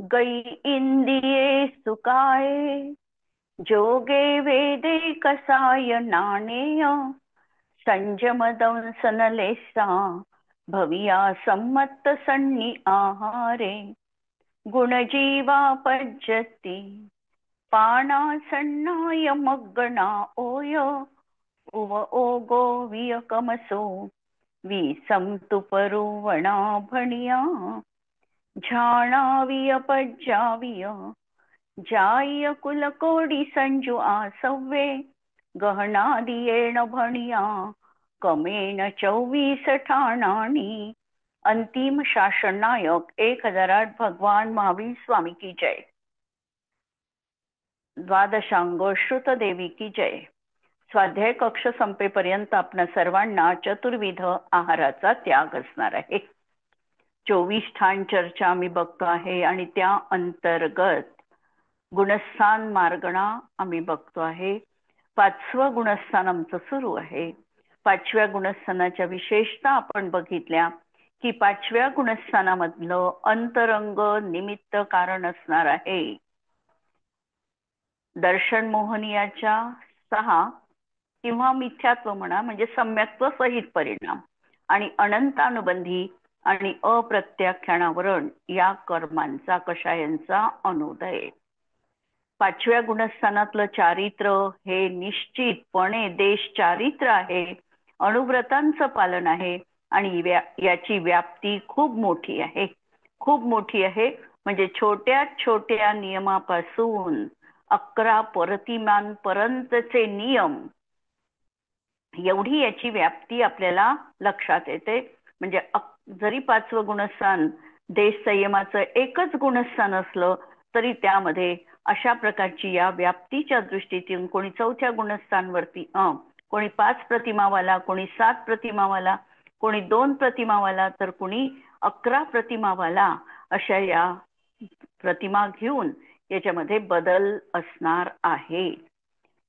गई इंदिये सुकाये, जोगे वेदे कसाय नाणेय, संजम दंसन लेसा, भविया सम्मत सन्नी आहारे, गुणजीवा पज्जती, पाना सन्नाय मग्गना ओय, उव ओगो वियकमसो, विसंतु परुवणा भणिया, झाणाविय पज्जाविय, जाय कुलकोडी संजू आसव्वे, गहनादियेण भणिया, कमेन 24 ठाणानी. अंतिम शासन नायक 1008 भगवान महावीर स्वामी की जय. द्वादशांग श्रुत देवी की जय. स्वाध्याय कक्ष संपेपर्यंत आपणा सर्वांना चतुर्विध आहाराचा त्याग असणार आहे. 24 ठाण चर्चा आम्ही बघतो आहे आणि त्या अंतर्गत गुणस्थान मार्गणा आम्ही बघतो आहे. 5वं गुणस्थान आमचं सुरू आहे. 5व्या गुणस्थानाच्या विशेषता आपण बघितल्या की 5व्या गुणस्थानामधलं अंतरंग निमित्त कारण असणार आहे दर्शन मोहनीयाच्या 6 किंवा मिथ्यात्व म्हणा म्हणजे सम्यक्त्व सहित परिणाम आणि अनंतानुबंधी आणि अप्रत्याख्यानावरण या कर्मांचा कषायांचा अनुदय. 5व्या गुणस्थानातलं चारित्र हे निश्चितपणे देश चारित्र आहे, अणुव्रतांचं पालन आहे आणि याची व्याप्ती खूप मोठी आहे. खूप मोठी आहे म्हणजे छोट्या छोट्या नियमापासून 11 प्रतिमांपर्यंतचे नियम एवढी याची व्याप्ती आपल्याला लक्षात येते. म्हणजे जरी 5वं गुणस्थान देश संयमाचं एकच गुणस्थान असलं तरी त्यामध्ये अशा प्रकारची या व्याप्तीच्या दृष्टीतून कोणी 4थ्या गुणस्थानवरती कोणी 5 प्रतिमावाला, कोणी 7 प्रतिमावाला, कोणी 2 प्रतिमावाला, तर कोणी 11 प्रतिमावाला अशा या प्रतिमा घेऊन याच्यामध्ये बदल असणार आहे.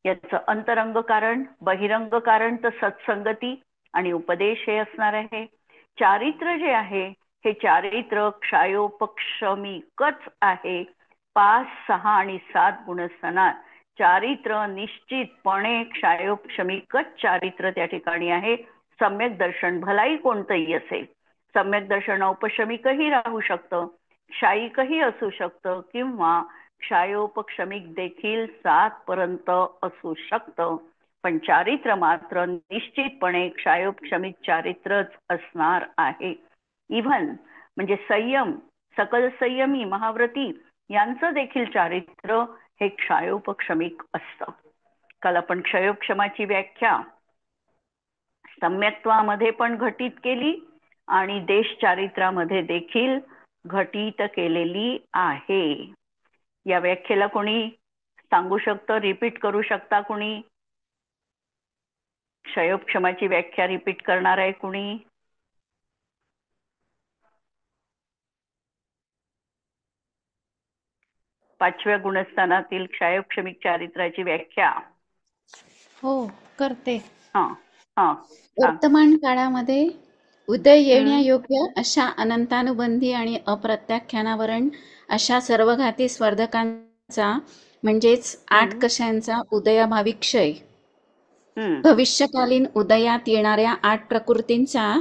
याचं अंतरंग कारण, बहिरंग कारण तर सत्संगती आणि उपदेश हे असणार आहे. चारित्र जे आहे हे चारित्र क्षायोपक्षमिकच आहे. 5, 6 आणि 7 गुणस्थानात चारित्र निश्चितपणे क्षायोपक्षमिकच चारित्र त्या ठिकाणी आहे. सम्यक दर्शन भलाई कोणतंही असेल, सम्यक दर्शन औपशमिकही राहू शकतं, क्षायिकही असू शकतं किंवा क्षायोपक्षमिक देखील 7 पर्यंत असू शकतं. पण चारित्र मात्र निश्चितपणे क्षायोपक्षमिक चारित्रच असणार आहे. इव्हन म्हणजे संयम, सकल संयमी महाव्रती यांचं देखील चारित्र हे क्षायोपक्षमिक असतं. काल आपण क्षयोपक्षमाची व्याख्या सम्यक्त्वामध्ये पण घटित केली आणि देश चारित्रामध्ये देखील घटित केलेली आहे. या व्याख्येला कोणी सांगू शकतं, रिपीट करू शकता कोणी? क्षयोपक्षमाची व्याख्या रिपीट करणार आहे कोणी? पाचव्या गुणस्थानातील क्षयोपक्षमिक चारित्राची व्याख्या. हो करते. हा हा वर्तमान काळामध्ये उदय येण्यायोग्य अशा अनंतानुबंधी आणि अप्रत्याख्यानावरण अशा सर्वघाती स्पर्धकांचा म्हणजेच 8 कषायांचा उदयाभावी क्षय, भविष्यकालीन उदयात येणाऱ्या 8 प्रकृतींचा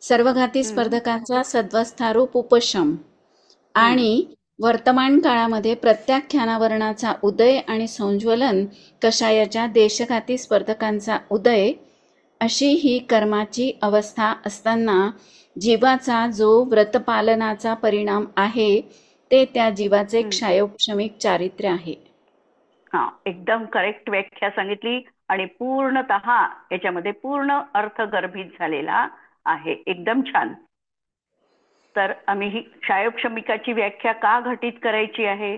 सर्वघाती स्पर्धकांचा सद्वस्थारूप उपशम आणि वर्तमान काळामध्ये प्रत्याख्यानावरणाचा उदय आणि संज्वलन कषायाच्या देशघाती स्पर्धकांचा उदय अशी ही कर्माची अवस्था असताना जीवाचा जो व्रतपालनाचा परिणाम आहे ते त्या जीवाचे क्षयोपक्षमिक चारित्र्य आहे. हा, एकदम करेक्ट व्याख्या सांगितली आणि पूर्णतः याच्यामध्ये पूर्ण अर्थ गर्भित झालेला आहे. एकदम छान. तर आम्ही ही क्षयोपक्षमिकाची व्याख्या का घटित करायची आहे?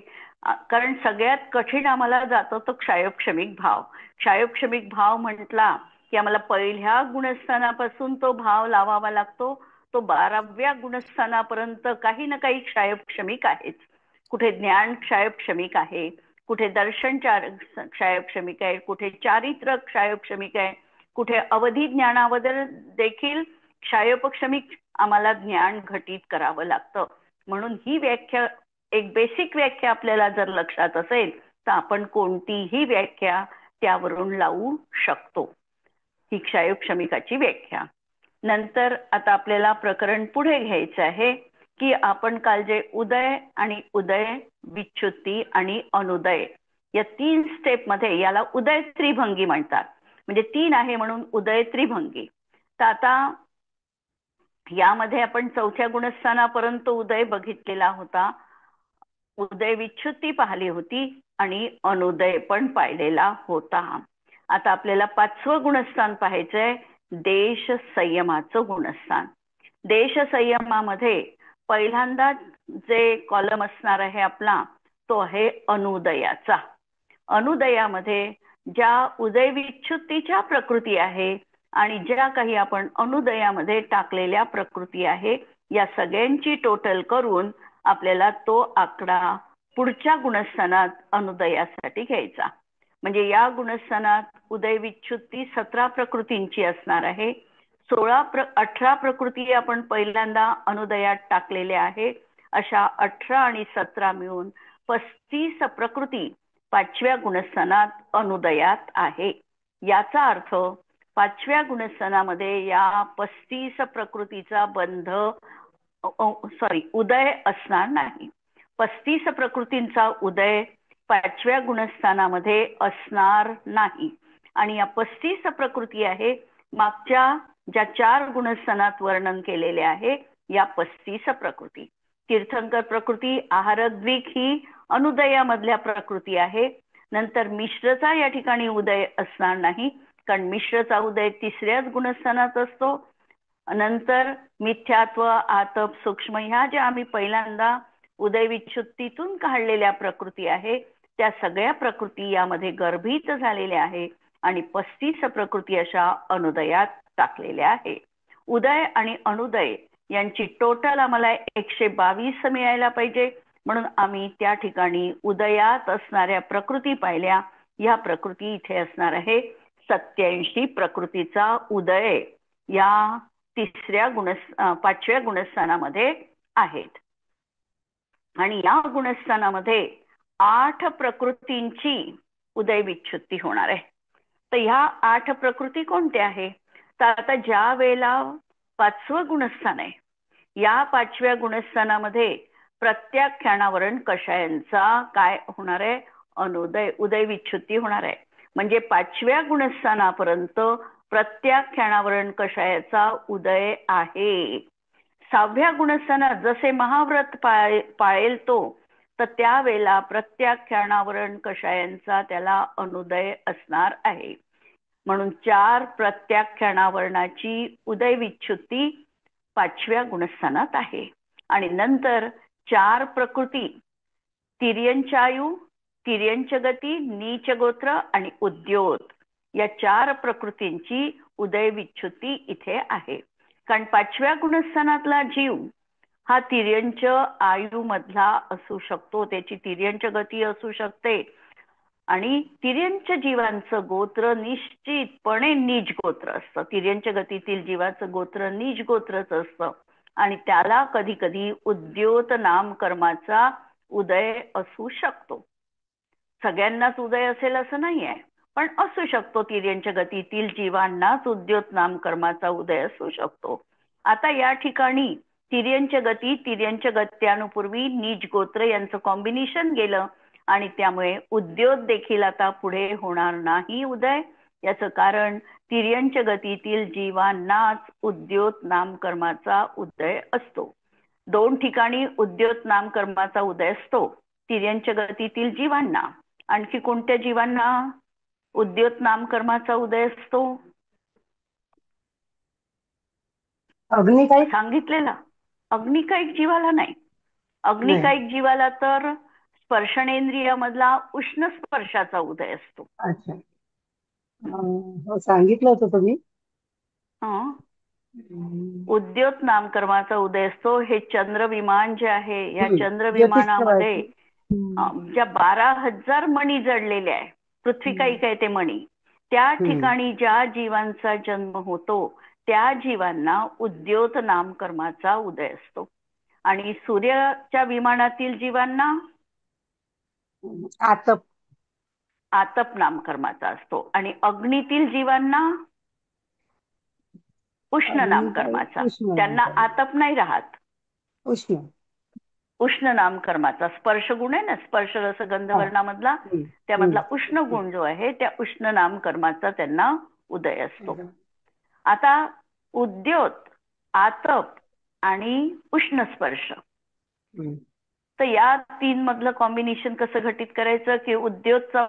कारण सगळ्यात कठीण आम्हाला जातो तो क्षयोपक्षमिक भाव. क्षयोपक्षमिक भाव म्हटला की आम्हाला पहिल्या गुणस्थानापासून तो भाव लावावा लागतो. तो 12व्या गुणस्थानापर्यंत काही ना काही क्षयोपक्षमिक आहेच. कुठे ज्ञान क्षयोपक्षमिक आहे, कुठे दर्शन क्षयोपक्षमिक आहे, कुठे चारित्र क्षयोपक्षमिक आहे, कुठे अवधी ज्ञानाबद्दल देखील क्षयोपक्षमिक आम्हाला ज्ञान घटित करावं लागतं. म्हणून ही व्याख्या एक बेसिक व्याख्या आपल्याला जर लक्षात असेल तर आपण कोणतीही व्याख्या त्यावरून लावू शकतो. ही क्षायोग क्षमिकाची व्याख्या. नंतर आता आपल्याला प्रकरण पुढे घ्यायचं आहे की आपण काल जे उदय आणि उदय, विच्छुत्ती आणि अनुदय या 3 स्टेप मध्ये, याला उदय त्रिभंगी म्हणतात, म्हणजे 3 आहे म्हणून उदय त्रिभंगी. तर आता यामध्ये आपण 4थ्या गुणस्थानापर्यंत उदय बघितलेला होता, उदय विच्छुत्ती पाहिली होती आणि अनुदय पण पाहिलेला होता. आता आपल्याला 5वं गुणस्थान पाहायचंय, देश संयमाचं गुणस्थान. देश संयमामध्ये पहिल्यांदा जे कॉलम असणार आहे आपला तो आहे अनुदयाचा. अनुदयामध्ये ज्या उदय विच्छुत्तीच्या प्रकृती आहे आणि ज्या काही आपण अनुदयामध्ये टाकलेल्या प्रकृती आहे, या सगळ्यांची टोटल करून आपल्याला तो आकडा पुढच्या गुणस्थानात अनुदयासाठी घ्यायचा. म्हणजे या गुणस्थानात उदय विच्छुत्ती 17 प्रकृतींची असणार आहे. 18 प्रकृती आपण पहिल्यांदा अनुदयात टाकलेल्या आहे. अशा 18 आणि 17 मिळून 35 प्रकृती 5व्या गुणस्थानात अनुदयात आहे. याचा अर्थ 5व्या गुणस्थानामध्ये या 35 प्रकृतीचा बंध उदय असणार नाही. 35 प्रकृतींचा उदय 5व्या गुणस्थानामध्ये असणार नाही. आणि या 35 प्रकृती आहे मागच्या ज्या 4 गुणस्थानात वर्णन केलेले आहे या 35 प्रकृती. तीर्थंकर प्रकृती, आहारक द्विक ही अनुदयामधल्या प्रकृती आहे. नंतर मिश्रचा या ठिकाणी उदय असणार नाही, कारण मिश्रचा उदय 3ऱ्याच गुणस्थानात असतो. नंतर मिथ्यात्व, आतप, सूक्ष्म ह्या ज्या आम्ही पहिल्यांदा उदय विच्छुत्तीतून काढलेल्या प्रकृती आहे त्या सगळ्या प्रकृती यामध्ये गर्भित झालेल्या आहे आणि 35 प्रकृती अशा अनुदयात टाकलेल्या आहे. उदय आणि अनुदय यांची टोटल आम्हाला 122 मिळायला पाहिजे, म्हणून आम्ही त्या ठिकाणी उदयात असणाऱ्या प्रकृती पाहिल्या. या प्रकृती इथे असणार आहे 87 प्रकृतीचा उदय या 5व्या गुणस्थानामध्ये आहेत. आणि या गुणस्थानामध्ये 8 प्रकृतींची उदय विच्छुत्ती होणार आहे. तर ह्या 8 प्रकृती कोणत्या आहे? तर आता ज्या वेळेला 5वं गुणस्थान आहे, या 5व्या गुणस्थानामध्ये प्रत्याख्यानावरण कषायांचा काय होणार आहे? अनुदय, उदय विच्छुत्ती होणार आहे. म्हणजे 5व्या गुणस्थानापर्यंत प्रत्याख्यानावरण कषायाचा उदय आहे. 6व्या गुणस्थानात जसे महाव्रत पाळेल तो, तर त्यावेळेला प्रत्याख्यानावरण कषायांचा त्याला अनुदय असणार आहे. म्हणून 4 प्रत्याख्यानावरणाची उदय विच्छुत्ती 5व्या गुणस्थानात आहे. आणि नंतर 4 प्रकृती तिर्यंचायु, तिर्यंच गती, नीच गोत्र आणि उद्योत या 4 प्रकृतींची उदय विच्छुत्ती इथे आहे. कारण 5व्या गुणस्थानातला जीव हा तिर्यंच आयु मधला असू शकतो, त्याची तिर्यंच गती असू शकते आणि तिर्यंच जीवांचं गोत्र निश्चितपणे नीच गोत्र असतं. तिर्यंच गतीतील जीवाचं गोत्र नीच गोत्रच असतं आणि त्याला कधी कधी उद्योत नामकर्माचा उदय असू शकतो. सगळ्यांनाच उदय असेल असं नाही आहे, पण असू शकतो. तिर्यंच गतीतील जीवांनाच उद्योत नामकर्माचा उदय असू शकतो. आता या ठिकाणी तिर्यंच गती, तिर्यंच गत्यानुपूर्वी नीच गोत्र यांचं कॉम्बिनेशन गेलं आणि त्यामुळे उद्योत देखील आता पुढे होणार नाही उदय. याचं कारण तिर्यंच गतीतील जीवांनाच उद्योत नामकर्माचा उदय असतो. 2 ठिकाणी उद्योत नामकर्माचा उदय असतो, तिर्यंच गतीतील जीवांना. आणखी कोणत्या जीवांना उद्योत नामकर्माचा उदय असतो? अग्निकायिक सांगितलेला. अग्निकायिक जीवाला नाही. अग्निकायिक जीवाला तर स्पर्शनेंद्रियामधला उष्ण स्पर्शाचा उदय असतो. अच्छा, सांगितलं होतं तुम्ही. उद्योत नामकर्माचा उदय असतो. हे चंद्रविमान जे आहे, या ज्योतिष चंद्रविमानामध्ये ज्या 12,000 मणी जडलेल्या आहे, पृथ्वीकायिक आहे ते मणी, त्या ठिकाणी ज्या जीवांचा जन्म होतो त्या जीवांना उद्योत नामकर्माचा उदय असतो. आणि सूर्याच्या विमानातील जीवांना आतप आतप नामकर्माचा असतो आणि अग्नीतील जीवांना उष्ण नामकर्माचा. त्यांना आतप नाही राहत, उष्ण नामकर्माचा. स्पर्श गुण आहे ना, स्पर्श रस गंध वर्णामधला, त्यामधला उष्ण गुण जो आहे त्या उष्ण नामकर्माचा त्यांना उदय असतो. आता उद्योत, आतप आणि उष्ण स्पर्श, तर या तीन मधलं कॉम्बिनेशन कसं घटित करायचं की उद्योतचा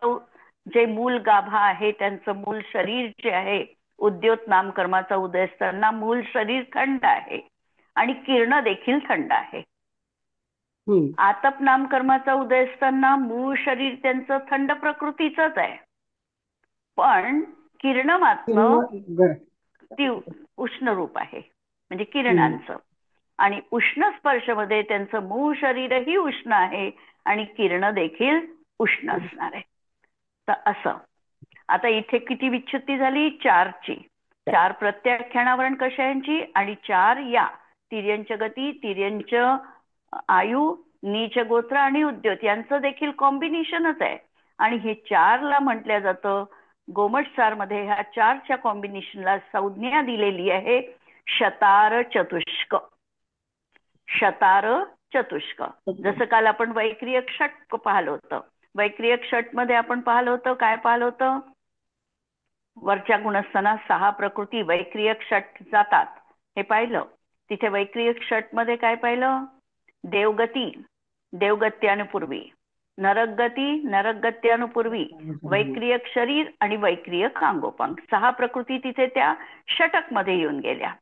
जे मूल गाभा आहे त्यांचं मूल शरीर जे आहे, उद्योत नामकर्माचा उदय असताना मूल शरीर थंड आहे आणि किरण देखील थंड आहे. आतप नामकर्माचा उदय असताना मूळ शरीर त्यांचं थंड प्रकृतीचंच आहे, पण किरण मात्र ती उष्ण रूप आहे म्हणजे किरणांचं. आणि उष्ण स्पर्शमध्ये त्यांचं मूळ शरीरही उष्ण आहे आणि किरण देखील उष्ण असणार आहे. तर असं आता इथे किती विच्छुत्ती झाली? 4ची. 4 प्रत्याख्यानावरण कशायांची आणि 4 या तिर्यंच गती, तिर्यंच आयु, नीच गोत्र आणि उद्योत यांचं देखील कॉम्बिनेशनच आहे. आणि हे 4ला म्हटलं जातं गोमटसार मध्ये ह्या 4च्या कॉम्बिनेशनला संज्ञा दिलेली आहे शतार चतुष्क. शतार चतुष्क, जसं काल आपण वैक्रियक षट पाहिलं होतं. वैक्रियक षट मध्ये आपण पाहिलं होतं, काय पाहिलं होतं? वरच्या गुणस्थानात 6 प्रकृती वैक्रियक षट जातात हे पाहिलं. तिथे वैक्रियक षट मध्ये काय पाहिलं? देवगती, देवगत्यानुपूर्वी, नरकगती, नरकगत्यानुपूर्वी, वैक्रियक शरीर आणि वैक्रियक अंगोपांग, 6 प्रकृती तिथे त्या षटक मध्ये येऊन गेल्या.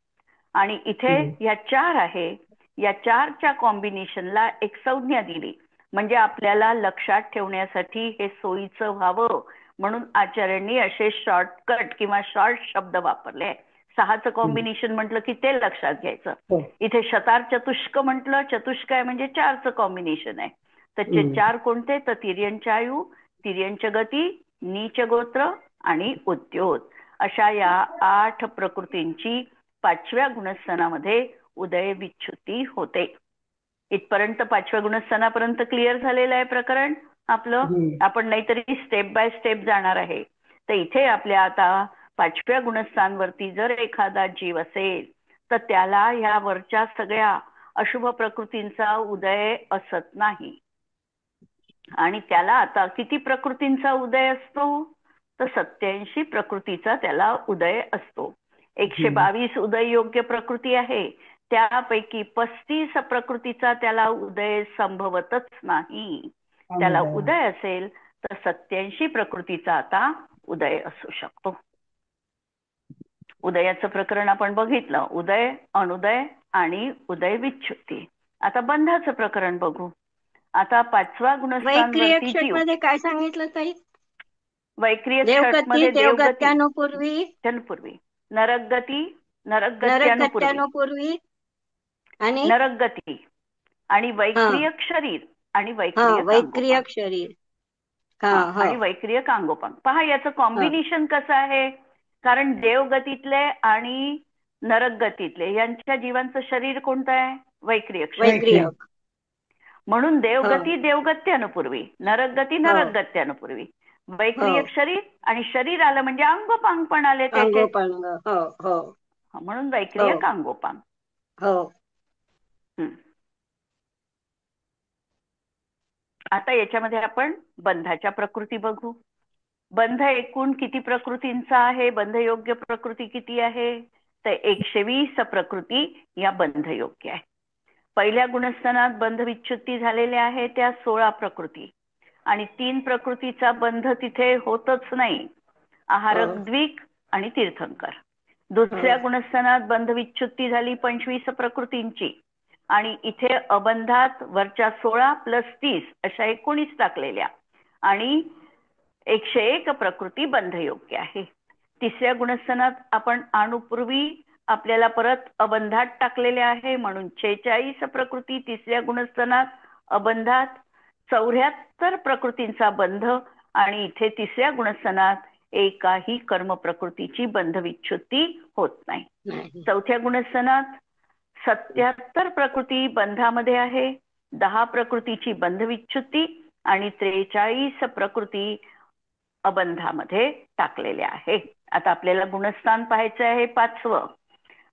आणि इथे या 4 आहे, या 4च्या कॉम्बिनेशनला एक संज्ञा दिली म्हणजे आपल्याला लक्षात ठेवण्यासाठी हे सोयीचं व्हावं म्हणून आचार्यांनी असे शॉर्टकट किंवा शॉर्ट शब्द वापरले. 6चं कॉम्बिनेशन म्हटलं की ते लक्षात घ्यायचं. इथे शतार चतुष्क म्हटलं, चतुष्क आहे म्हणजे 4चं कॉम्बिनेशन आहे. तर 4 कोणते? तर तिर्यंच आयु, तिर्यंच गती, नीच गोत्र आणि उद्योत, अशा या 8 प्रकृतींची 5व्या गुणस्थानामध्ये उदय विच्छुत्ती होते. इथपर्यंत 5व्या गुणस्थानापर्यंत क्लिअर झालेलं आहे प्रकरण आपलं. आपण नाहीतरी स्टेप बाय स्टेप जाणार आहे. तर इथे आपल्या आता 5व्या गुणस्थानवरती जर एखादा जीव असेल तर त्याला ह्या वरच्या सगळ्या अशुभ प्रकृतींचा उदय असत नाही. आणि त्याला आता किती प्रकृतींचा उदय असतो? तर 87 प्रकृतीचा त्याला उदय असतो. 122 उदय योग्य प्रकृती आहे, त्यापैकी 35 प्रकृतीचा त्याला उदय संभवतच नाही. त्याला उदय असेल तर 87 प्रकृतीचा आता उदय असू शकतो. उदयाचं प्रकरण आपण बघितलं, उदय, अनुदय आणि उदय विच्छुत्ती. आता बंधाचं प्रकरण बघू. आता 5वा गुणस्थानवरती जीव. मध्ये काय सांगितलं ताई? वैक्रियक षट मध्ये देवगत्यानुपूर्वी, नरकगती, नरकगत्यानुपूर्वी आणि नरकगती आणि वैक्रियक शरीर आणि वैक्रियक शरीर आणि वैक्रियक अंगोपांग. पहा याचं कॉम्बिनेशन कसं आहे, कारण देवगतीतले आणि नरकगतीतले यांच्या जीवांचं शरीर कोणतं आहे? वैक्रियक शरीर. म्हणून देवगती देवगत्यानुपूर्वी, नरकगती नरकगत्यानुपूर्वी, वैक्रियक शरीर आणि शरीर आलं म्हणजे अंगोपांग पण आले त्याचे, म्हणून वैक्रियक अंगोपांग. आता याच्यामध्ये आपण बंधाच्या प्रकृती बघू. बंध एकूण किती प्रकृतींचा आहे? बंधयोग्य प्रकृती किती आहे? तर 120 प्रकृती या बंधयोग्य आहे. पहिल्या गुणस्थानात बंध विच्छुत्ती झालेल्या आहे त्या 16 प्रकृती आणि 3 प्रकृतीचा बंध तिथे होतच नाही, आहारक, द्विक आणि तीर्थंकर. दुसऱ्या गुणस्थानात बंध विच्छुत्ती झाली 25 प्रकृतींची आणि इथे अबंधात वरच्या 16 + 30 अशा 19 टाकलेल्या आणि 101 प्रकृती बंधयोग्य आहे. तिसऱ्या गुणस्थानात आपण अणुपूर्वी आपल्याला परत अबंधात टाकलेले आहे म्हणून 46 प्रकृती तिसऱ्या गुणस्थानात, अबंधात 74 प्रकृतींचा बंध आणि इथे तिसऱ्या गुणस्थानात एकाही कर्म प्रकृतीची बंध विच्छुत्ती होत नाही. चौथ्या गुणस्थानात 77 प्रकृती बंधामध्ये आहे, 10 प्रकृतीची बंधविच्छुत्ती आणि 43 प्रकृती अबंधामध्ये टाकलेल्या आहे. आता आपल्याला गुणस्थान पाहायचं आहे 5वं.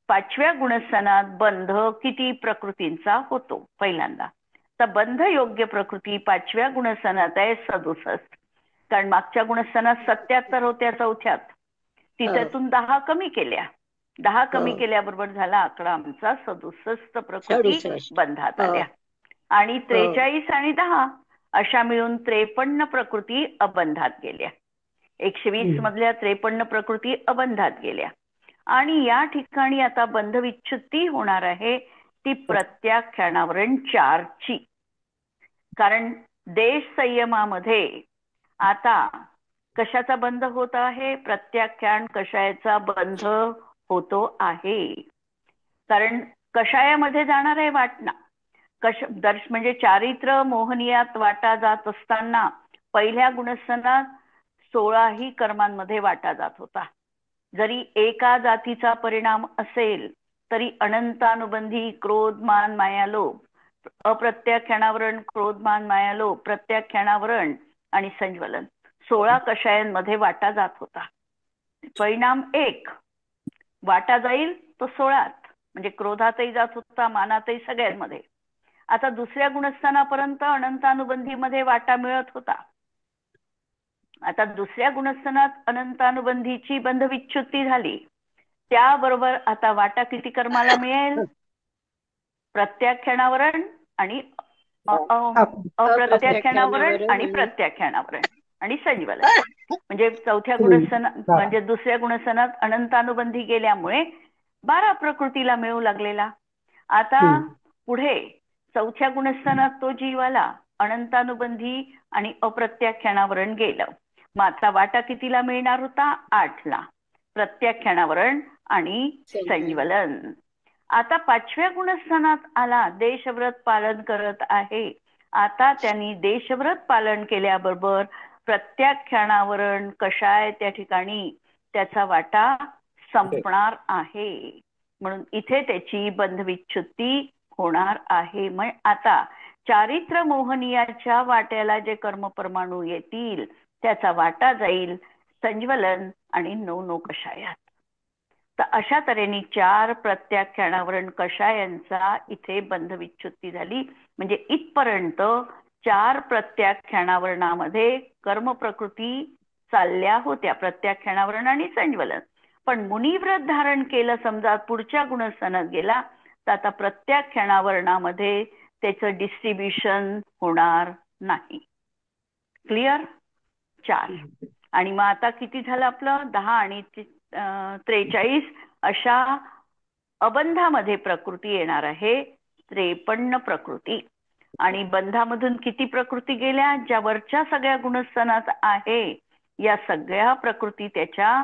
5व्या गुणस्थानात बंध किती प्रकृतींचा होतो? पहिल्यांदा तर बंध योग्य प्रकृती 5व्या गुणस्थानात आहे 67. कारण मागच्या गुणस्थानात 77 होत्या चौथ्यात, तिथून 10 कमी केल्या. 10 कमी केल्याबरोबर झाला आकडा आमचा 67 प्रकृती 67. बंधात आल्या. आणि 43 आणि 10 अशा मिळून 53 प्रकृती अबंधात गेल्या. 120 मधल्या 53 प्रकृती अबंधात गेल्या. आणि या ठिकाणी आता बंधविच्छुत्ती होणार आहे ती प्रत्याख्यानावरण 4ची. कारण देश संयमामध्ये आता कशाचा बंध होत आहे? प्रत्याख्यान कषायाचा बंध होतो आहे. कारण कषायामध्ये जाणार आहे वाटणा. म्हणजे चारित्र मोहनियात वाटा जात असताना पहिल्या गुणस्थानात 16 कर्मांमध्ये वाटा जात होता. जरी एका जातीचा परिणाम असेल तरी अनंतानुबंधी क्रोध मान माया लोभ, अप्रत्याख्यानावरण क्रोध मान माया लोभ, प्रत्याख्यानावरण आणि संज्वलन 16 कषायांमध्ये वाटा जात होता. परिणाम 1 वाटा जाईल तो 16त, म्हणजे क्रोधातही जात होता, मानातही, सगळ्यांमध्ये. आता दुसऱ्या गुणस्थानापर्यंत अनंतानुबंधीमध्ये वाटा मिळत होता. आता दुसऱ्या गुणस्थानात अनंतानुबंधीची बंधविच्छुत्ती झाली, त्याबरोबर आता वाटा किती कर्माला मिळेल? प्रत्याख्यानावरण आणि अप्रत्याख्यानावरण आणि प्रत्याख्यानावरण आणि संज्वलन. म्हणजे चौथ्या गुणस्थानात म्हणजे दुसऱ्या गुणस्थानात अनंतानुबंधी गेल्यामुळे 12 प्रकृतीला मिळू लागलेला. आता पुढे चौथ्या गुणस्थानात तो जीव आला, अनंतानुबंधी आणि अप्रत्याख्यानावरण गेलं. मग आता वाटा कितीला मिळणार होता? 8ला. प्रत्याख्यानावरण आणि संज्वलन. आता 5व्या गुणस्थानात आला, देशव्रत पालन करत आहे. आता त्यांनी देशव्रत पालन केल्याबरोबर प्रत्याख्यानावरण कषाय त्या ठिकाणी त्याचा वाटा संपणार आहे. म्हणून इथे त्याची बंधविच्छुत्ती होणार आहे. मग आता चारित्र मोहनियाच्या वाट्याला जे कर्मपरमाणू येतील त्याचा वाटा जाईल संज्वलन आणि 9 कषायात. तर अशा तऱ्हेने 4 प्रत्याख्यानावरण कषायांचा इथे बंधविच्छुत्ती झाली. म्हणजे इथपर्यंत 4 प्रत्याख्यानावरणामध्ये कर्मप्रकृती चालल्या होत्या, प्रत्याख्यानावरण आणि संज्वलन. पण मुनिव्रत धारण केलं समजा पुढच्या गुणस्थानात गेला तर आता प्रत्याख्यानावरणामध्ये त्याचं डिस्ट्रीब्युशन होणार नाही. क्लिअर? 4. आणि मग आता किती झालं आपलं? 10 आणि 43 अशा अबंधामध्ये प्रकृती येणार आहे 53 प्रकृती. आणि बंधामधून किती प्रकृती गेल्या? ज्या वरच्या सगळ्या गुणस्थानात आहे या सगळ्या प्रकृती त्याच्या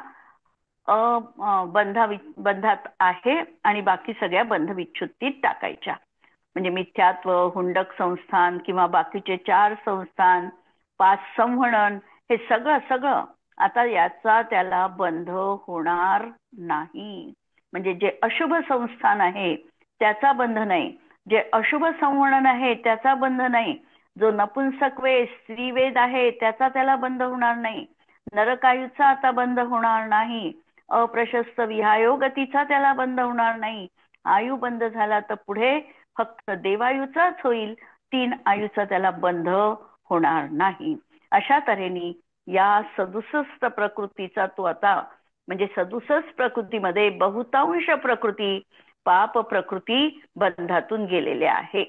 बंधात आहे आणि बाकी सगळ्या बंधविच्छुत्तीत टाकायच्या. म्हणजे मिथ्यात्व, हुंडक संस्थान किंवा बाकीचे 4 संस्थान, 5 संवहन, हे सगळं आता याचा त्याला बंध होणार नाही. म्हणजे जे अशुभ संस्थान आहे त्याचा बंध नाही, जे अशुभ संवहन आहे त्याचा बंध नाही, जो नपुंसक वेद, स्त्रीवेद आहे त्याचा त्याला बंध होणार नाही, नरकायूचा आता बंध होणार नाही, अप्रशस्त विहायोगतीचा त्याला बंध होणार नाही. आयु बंध झाला तर पुढे फक्त देवायूचाच होईल, 3 आयूचा त्याला बंध होणार नाही. अशा तऱ्हेने या 67 प्रकृतीचा तो आता म्हणजे 67 प्रकृतीमध्ये बहुतांश प्रकृती पाप प्रकृती बंधातून गेलेल्या आहे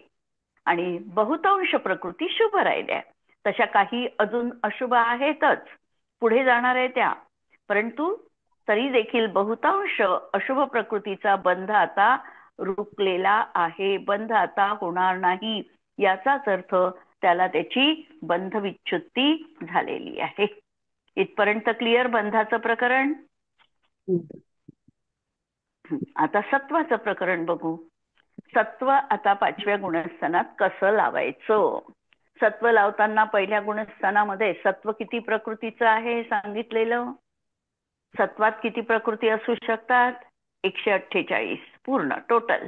आणि बहुतांश प्रकृती शुभ राहिल्या. तशा काही अजून अशुभ आहेतच, पुढे जाणार आहे त्या, परंतु तरी देखील बहुतांश अशुभ प्रकृतीचा बंध आता रुकलेला आहे, बंध आता होणार नाही. याचाच अर्थ त्याला त्याची बंधविच्छुत्ती झालेली आहे. इथपर्यंत क्लिअर बंधाचं प्रकरण? आता सत्वाचं प्रकरण बघू. सत्व आता 5व्या गुणस्थानात कसं लावायचं? सत्व लावताना पहिल्या गुणस्थानामध्ये सत्व किती प्रकृतीचं आहे सांगितलेलं. सत्वात किती प्रकृती असू शकतात? 148 पूर्ण टोटल.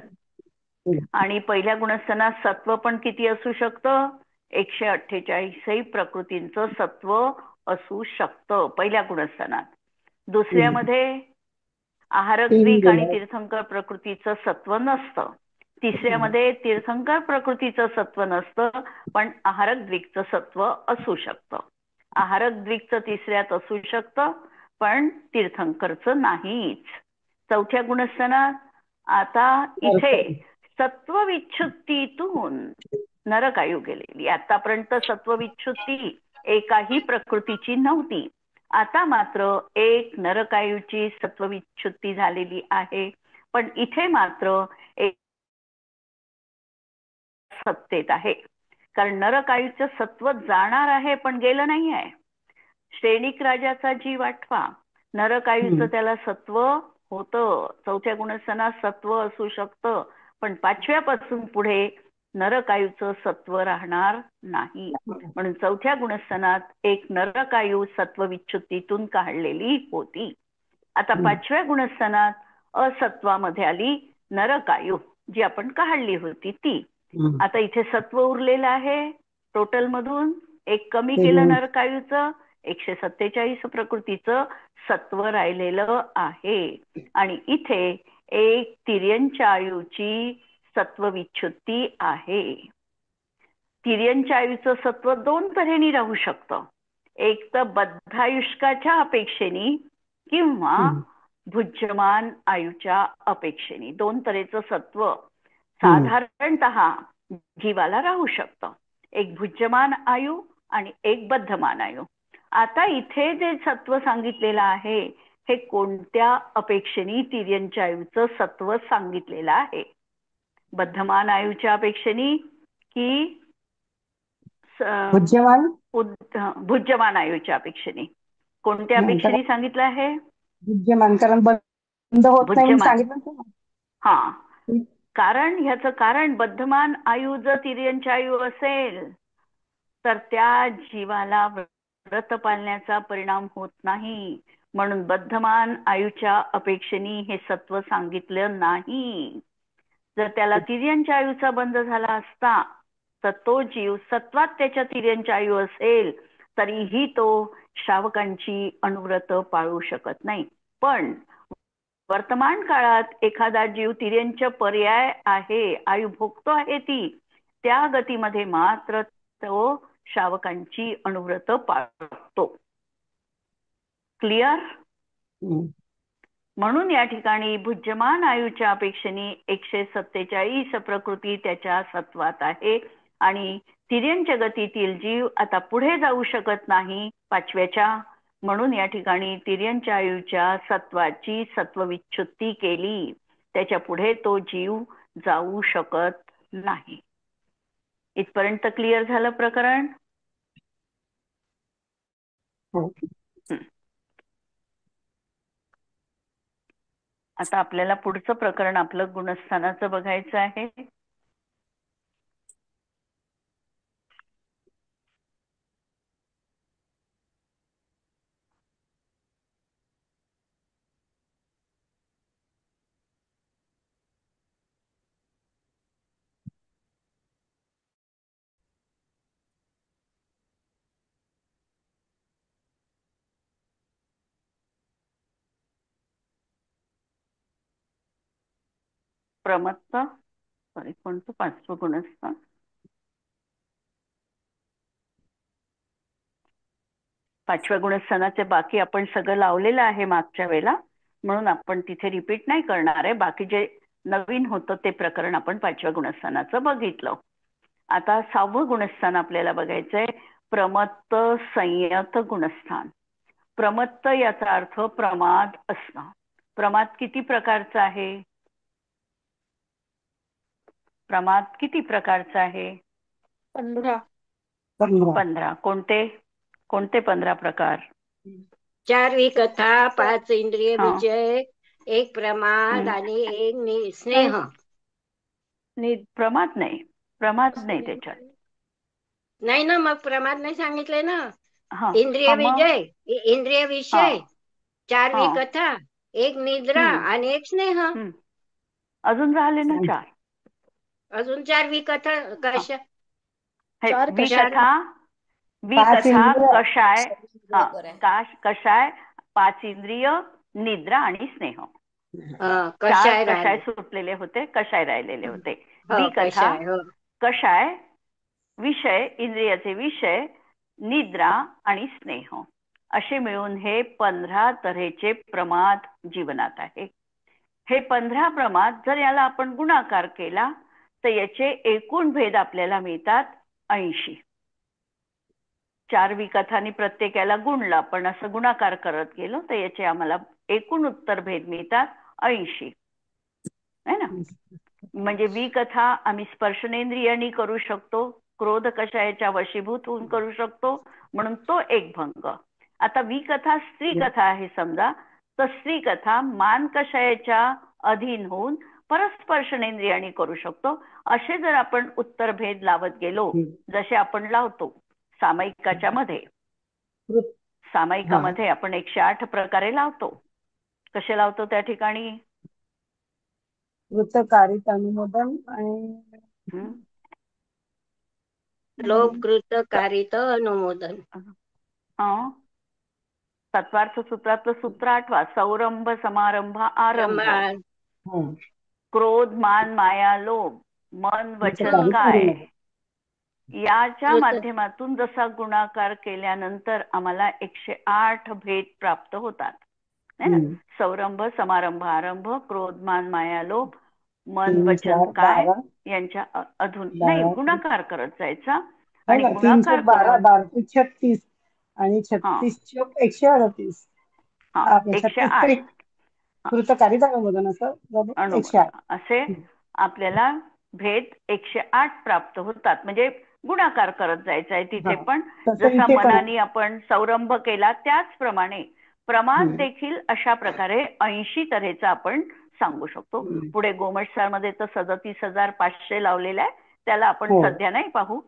आणि पहिल्या गुणस्थानात सत्व पण किती असू शकतं? 148 प्रकृतींचं सत्व असू शकतं पहिल्या गुणस्थानात. दुसऱ्यामध्ये आहारक द्विक आणि तीर्थंकर प्रकृतीचं सत्व नसतं. तिसऱ्यामध्ये तीर्थंकर प्रकृतीचं सत्व नसतं, पण आहारक द्विकचं सत्व असू शकतं. आहारक द्विकचं तिसऱ्यात असू शकतं, पण तीर्थंकरचं नाहीच. चौथ्या गुणस्थानात आता इथे सत्वविच्छुत्तीतून नरकायु गेलेली. आतापर्यंत सत्वविच्छुत्ती एकाही प्रकृतीची नव्हती. आता मात्र एक नरकायूची सत्वविच्छुत्ती झालेली आहे. पण इथे मात्र एक सत्तेत आहे, कारण नरकायूचं सत्व जाणार आहे पण गेलं नाही आहे. श्रेणिक राजाचा जीव आठवा, नरकायूचं त्याला सत्व होतं. चौथ्या गुणस्थानात सत्व असू शकतं, पण पाचव्यापासून पुढे नरकायूचं सत्व राहणार नाही. म्हणून चौथ्या गुणस्थानात एक नरकायू सत्वविच्छुत्तीतून काढलेली होती. आता पाचव्या गुणस्थानात असत्वामध्ये आली नरकायू, जी आपण काढली होती ती. आता इथे सत्व उरलेलं आहे. टोटल मधून एक कमी केलं नरकायूचं, 147 प्रकृतीचं सत्व राहिलेलं आहे. आणि इथे एक तिर्यंच्या आयूची सत्वविच्छुत्ती आहे. तिर्यंच्या आयूचं सत्व दोन तऱ्हेने राहू शकतं. एक तर बद्धायुष्काच्या अपेक्षेने किंवा भुज्यमान आयूच्या अपेक्षेने. दोन तऱ्हेचं सत्व साधारणतः जीवाला राहू शकतं. एक भुज्यमान आयु आणि एक बद्धमान आयु. आता इथे जे सत्व सांगितलेलं आहे हे कोणत्या अपेक्षेने तिर्यंच्या आयूचं सत्व सांगितलेलं आहे? बद्धमान आयूच्या अपेक्षेने की भुज्यमान आयूच्या अपेक्षेने? कोणत्या अपेक्षेने सांगितलं आहे? भुज्यमान, कारण बंद होत नाही सांगितलं. हा, कारण ह्याचं कारण बद्धमान आयु जर तिर्यंच्या आयु असेल तर त्या जीवाला व्रत पाळण्याचा परिणाम होत नाही. म्हणून बद्धमान आयूच्या अपेक्षेने हे सत्व सांगितलं नाही. जर त्याला तिर्यंच्या आयूचा बंध झाला असता तर तो जीव सत्वात त्याच्या तिर्यंच्या आयु असेल तरीही तो श्रावकांची अनुव्रत पाळू शकत नाही. पण वर्तमान काळात एखादा जीव तिर्यंच पर्याय आहे, आयु भोगतो आहे ती, त्या गतीमध्ये मात्र तो श्रावकांची अनुव्रत पाळतो. क्लिअर? म्हणून या ठिकाणी भुज्यमान आयूच्या अपेक्षेने 147 प्रकृती त्याच्या सत्वात आहे आणि तिर्यंच्या गतीतील जीव आता पुढे जाऊ शकत नाही पाचव्याच्या. म्हणून या ठिकाणी तिर्यंच्या आयूच्या सत्वाची सत्वविच्छुत्ती केली. त्याच्या पुढे तो जीव जाऊ शकत नाही. इथपर्यंत क्लिअर झालं प्रकरण? आता आपल्याला पुढचं प्रकरण आपलं गुणस्थानाचं बघायचं आहे. प्रमत्त, सॉरी कोणतं पाचवं गुणस्थान? पाचव्या गुणस्थानाचे बाकी आपण सगळं लावलेलं आहे मागच्या वेळेला, म्हणून आपण तिथे रिपीट नाही करणार आहे. बाकी जे नवीन होतं ते प्रकरण आपण पाचव्या गुणस्थानाचं बघितलं. आता 6वं गुणस्थान आपल्याला बघायचंय, प्रमत्त संयत गुणस्थान. प्रमत्त याचा अर्थ प्रमाद असणं. प्रमाद किती प्रकारचा आहे? प्रमाद किती प्रकारचा आहे? 15. कोणते कोणते 15 प्रकार? 4 विकथा, 5 इंद्रिय विजय, 1 प्रमाद आणि 1 स्नेह. प्रमाद नाही, प्रमाद नाही त्याच्यात. नाही ना, मग प्रमाद नाही सांगितलंय ना. इंद्रिय विजय, इंद्रिय विषय, 4 विकथा, 1 निद्रा आणि 1 स्नेह. अजून राहिले ना 4. अजून 4 विकथा कशा? विकथा पाच इंद्रिय. कषाय, बरोबर आहे. कषाय, 5 इंद्रिय, निद्रा आणि स्नेह. 4 कशाय कषाय राहिले. सुटलेले होते, कषाय राहिलेले होते. हो, विकथा, कशाय. हो. कषाय, विषय, इंद्रियाचे विषय, निद्रा आणि स्नेह, असे मिळून हे 15 तऱ्हेचे प्रमाद जीवनात आहे. हे 15 प्रमाद जर याला आपण गुणाकार केला तर याचे एकूण भेद आपल्याला मिळतात 80. 4 विकथांनी प्रत्येकाला गुणला, पण असं गुणाकार करत गेलो तर याचे आम्हाला एकूण उत्तर भेद मिळतात 80, है ना. म्हणजे विकथा आम्ही स्पर्शनेंद्रियांनी करू शकतो, क्रोध कषायाच्या वशीभूत होऊन करू शकतो, म्हणून तो एक भंग. आता विकथा स्त्री कथा आहे समजा, तर स्त्री कथा मान कषायाच्या अधीन होऊन परस्पर्शनेंद्रियांनी करू शकतो. असे जर आपण उत्तर भेद लावत गेलो, जसे आपण लावतो सामायिकाच्या मध्ये, सामायिकामध्ये आपण 108 प्रकारे लावतो. कसे लावतो त्या ठिकाणी? कृतकारित अनुमोदन आणि लोभ, कृतकारित, अनुमोदन. तत्वार्थ सूत्रातलं सूत्र आठवा. सौरंभ, समारंभ, आरंभ, क्रोध, मान, माया, लोभ, मन, वचन, काय, याच्या माध्यमातून जसा गुणाकार केल्यानंतर आम्हाला 108 भेद प्राप्त होतात. सौरंभ, समारंभ, आरंभ, क्रोध, मान, माया, लोभ, मन, वचन, काय यांच्या अधून नाही गुणाकार करत जायचा. आणि गुणाकार 312, 36 आणि 36 चोक 138. 108 कृतकारित अनुमोदन असे आपल्याला भेद 108 प्राप्त होतात. म्हणजे गुणाकार करत जायचा आहे तिथे पण. जसा मनाने आपण सौरंभ केला त्याचप्रमाणे प्रमाद देखील अशा प्रकारे 80 तऱ्हेचा आपण सांगू शकतो. पुढे गोमटसार मध्ये तर 37,500 लावलेला आहे, त्याला आपण सध्या नाही पाहू.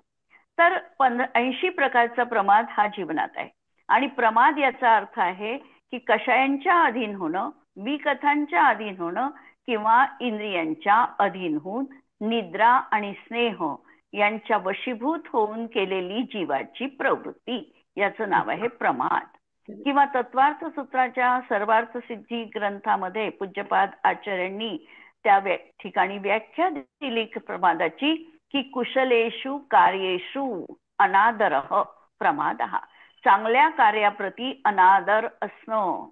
तर 80 प्रकारचा प्रमाद हा जीवनात आहे. आणि प्रमाद याचा अर्थ आहे की कषायांच्या अधीन होणं, विकथांच्या अधीन होणं किंवा इंद्रियांच्या अधीन होऊन निद्रा आणि स्नेह यांच्या वशीभूत होऊन केलेली जीवाची प्रवृत्ती, याचं नाव आहे प्रमाद. किंवा तत्वार्थ सूत्राच्या सर्वार्थ सिद्धी ग्रंथामध्ये पूज्यपाद आचार्यांनी त्या ठिकाणी व्याख्या दिली प्रमादाची की कुशलेषु कार्येषु अनादरः प्रमादः. चांगल्या कार्याप्रती अनादर असणं,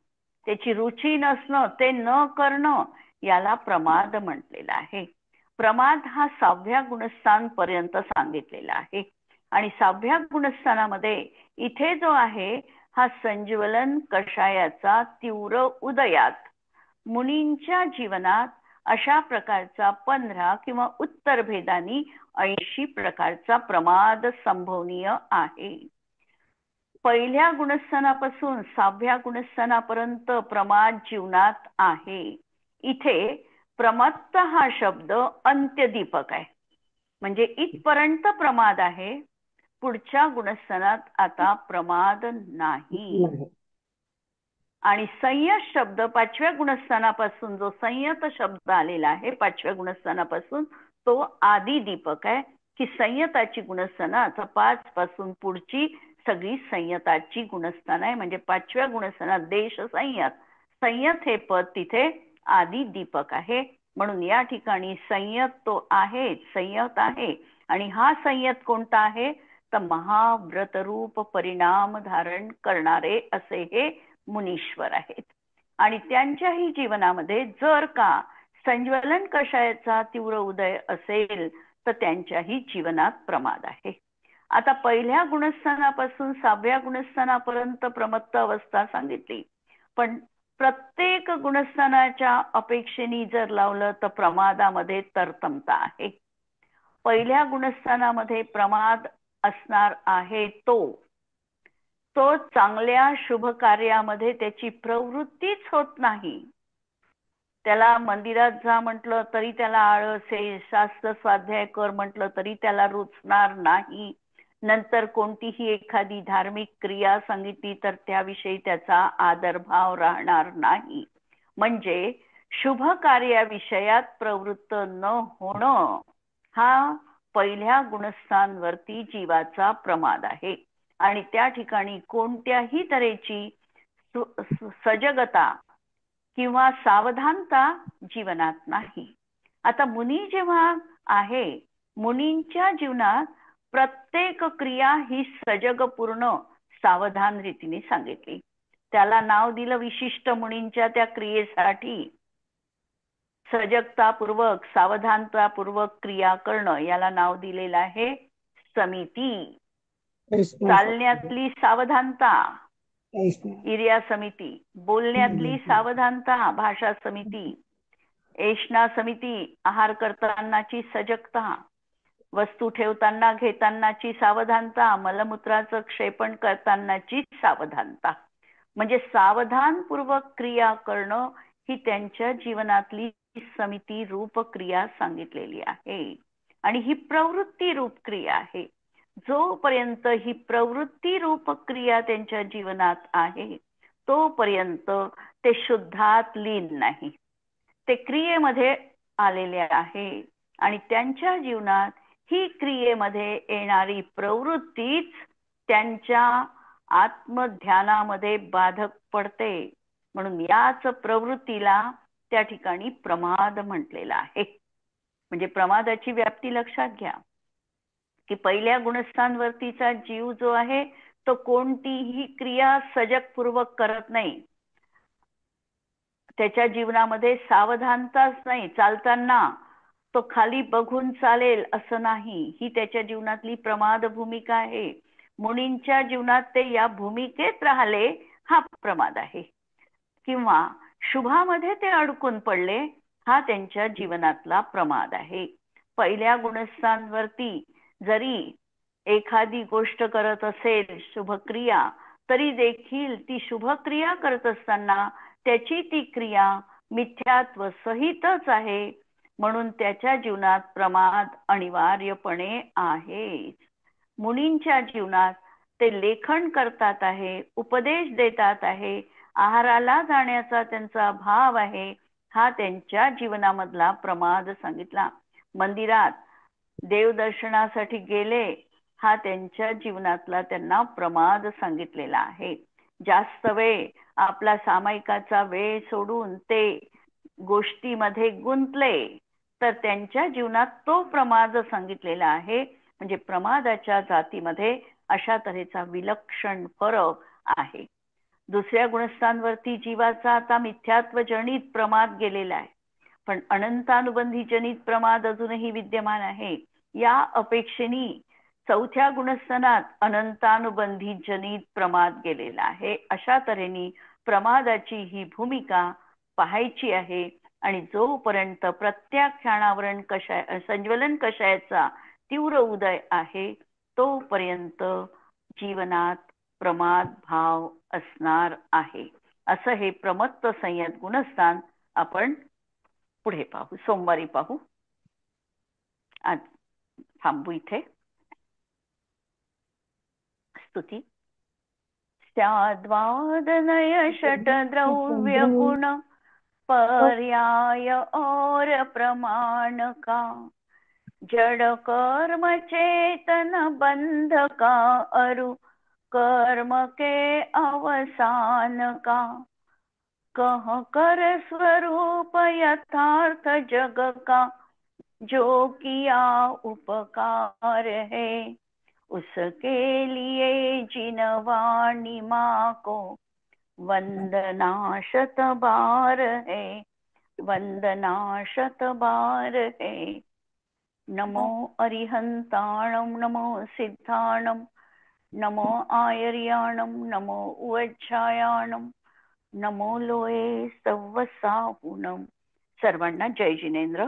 त्याची रुची नसणं, ते न करणं, याला प्रमाद म्हटलेला आहे. प्रमाद हा 6व्या गुणस्थान पर्यंत सांगितलेला आहे. आणि 6व्या गुणस्थानामध्ये इथे जो आहे हा संज्वलन कषायाचा तीव्र उदयात मुनींच्या जीवनात अशा प्रकारचा 15 किंवा उत्तर भेदानी 80 प्रकारचा प्रमाद संभवनीय आहे. पहिल्या गुणस्थानापासून 6व्या गुणस्थानापर्यंत प्रमाद जीवनात आहे. इथे प्रमत्त हा शब्द अंत्यदीपक आहे, म्हणजे इथपर्यंत प्रमाद आहे, पुढच्या गुणस्थानात आता प्रमाद नाही. आणि संयत शब्द 5व्या गुणस्थानापासून जो संयत शब्द आलेला आहे 5व्या गुणस्थानापासून, तो आदी दीपक आहे की संयताची गुणस्थानं आता 5 पासून पुढची सगळी संयताची गुणस्थान आहे. म्हणजे 5व्या गुणस्थानात देश संयत, संयत हे पद तिथे आदी दीपक आहे. म्हणून या ठिकाणी संयत तो आहे, संयत आहे. आणि हा संयत कोणता आहे तर महाव्रतरूप परिणाम धारण करणारे असे हे मुनीश्वर आहेत. आणि त्यांच्याही जीवनामध्ये जर का संज्वलन कषायाचा तीव्र उदय असेल तर त्यांच्याही जीवनात प्रमाद आहे. आता पहिल्या गुणस्थानापासून 6व्या गुणस्थानापर्यंत प्रमत्त अवस्था सांगितली, पण प्रत्येक गुणस्थानाच्या अपेक्षेने जर लावलं तर प्रमादामध्ये तरतमता आहे. पहिल्या गुणस्थानामध्ये प्रमाद असणार आहे तो चांगल्या शुभ कार्यामध्ये त्याची प्रवृत्तीच होत नाही. त्याला मंदिरात जा म्हटलं तरी त्याला आळस आहे, शास्त्र स्वाध्याय कर म्हटलं तरी त्याला रुचणार नाही. नंतर कोणतीही एखादी धार्मिक क्रिया सांगितली तर त्याविषयी त्याचा आदरभाव राहणार नाही. म्हणजे शुभ कार्याविषयात प्रवृत्त न होणं हा पहिल्या गुणस्थांवरती जीवाचा प्रमाद आहे. आणि त्या ठिकाणी कोणत्याही तऱ्हेची सजगता किंवा सावधानता जीवनात नाही. आता मुनी जेव्हा आहे, मुनींच्या जीवनात प्रत्येक क्रिया ही सजगपूर्ण सावधान रीतीने सांगितली. त्याला नाव दिलं विशिष्ट मुनींच्या त्या क्रियेसाठी. सजगतापूर्वक सावधानतापूर्वक क्रिया करणं याला नाव दिलेलं आहे समिती. चालण्यातली सावधानता इरिया समिती, बोलण्यातली सावधानता भाषा समिती, एषणा समिती आहार करतानाची सजगता, वस्तू ठेवताना घेतानाची सावधानता, मलमूत्राचं क्षेपण करतानाची सावधानता. म्हणजे सावधानपूर्वक क्रिया करणं ही त्यांच्या जीवनातली समिती रूप क्रिया सांगितलेली आहे. आणि ही प्रवृत्ती रूप क्रिया आहे. जोपर्यंत ही प्रवृत्ती रूप क्रिया त्यांच्या जीवनात आहे तोपर्यंत ते शुद्धात लीन नाही, ते क्रियेमध्ये आलेले आहे. आणि त्यांच्या जीवनात ही क्रियेमध्ये येणारी प्रवृत्तीच त्यांच्या आत्मध्यानामध्ये बाधक पडते. म्हणून याच प्रवृत्तीला त्या ठिकाणी प्रमाद म्हटलेला आहे. म्हणजे प्रमादाची व्याप्ती लक्षात घ्या की पहिल्या गुणस्थांवरतीचा जीव जो आहे तो कोणतीही क्रिया सजगपूर्वक करत नाही. त्याच्या जीवनामध्ये सावधानताच नाही. चालताना तो खाली बघून चालेल असं नाही, ही त्याच्या जीवनातली प्रमाद भूमिका आहे. मुनींच्या जीवनात ते या भूमिकेत राहिले, हा प्रमाद आहे. किंवा शुभामध्ये ते अडकून पडले, हा त्यांच्या जीवनातला प्रमाद आहे. पहिल्या गुणस्थांवरती जरी एखादी गोष्ट करत असेल शुभक्रिया, तरी देखील ती शुभक्रिया करत असताना त्याची ती क्रिया मिथ्यात्व सहितच आहे. म्हणून त्याच्या जीवनात प्रमाद अनिवार्यपणे आहे. मुनींच्या जीवनात ते लेखन करतात आहे, उपदेश देतात आहे, आहाराला जाण्याचा त्यांचा भाव आहे, हा त्यांच्या जीवनामधला प्रमाद सांगितला. मंदिरात देवदर्शनासाठी गेले, हा त्यांच्या जीवनातला त्यांना प्रमाद सांगितलेला आहे. जास्त वेळ आपला सामायिकाचा वेळ सोडून ते गोष्टीमध्ये गुंतले तर त्यांच्या जीवनात तो प्रमाद सांगितलेला आहे. म्हणजे प्रमादाच्या जातीमध्ये अशा तऱ्हेचा विलक्षण फरक आहे. दुसऱ्या गुणस्थांवरती जीवाचा आता मिथ्यात्व जनित प्रमाद गेलेला आहे, पण अनंतानुबंधी जनित प्रमाद अजूनही विद्यमान आहे. या अपेक्षेने चौथ्या गुणस्थानात अनंतानुबंधी जनित प्रमाद गेलेला आहे. अशा तऱ्हेने प्रमादाची ही भूमिका पाहायची आहे. आणि जोपर्यंत प्रत्याख्यानावरण संज्वलन कषायाचा तीव्र उदय आहे तोपर्यंत जीवनात प्रमाद भाव असणार आहे. असं हे प्रमत्त संयत गुणस्थान आपण पुढे पाहू, सोमवारी पाहू. आज थांबू इथे. स्तुती. स्याद्वादनय षट द्रव्य गुण पर्याय और प्रमाण का, जड़ कर्म चेतन बंध का, अरु कर्म के अवसान का, कह कर स्वरूप यथार्थ जग का, जो किया उपकार है, उसके लिए जिन वाणी माँ को वंदना शत बार है, वंदना शत बार है. नमो अरिहंताणं, नमो सिद्धाणं, नमो आयर्याणं, नमो उवच्छायाणं, नमो लोये सव्वसाहुणं. सर्वांना जय जिनेंद्र.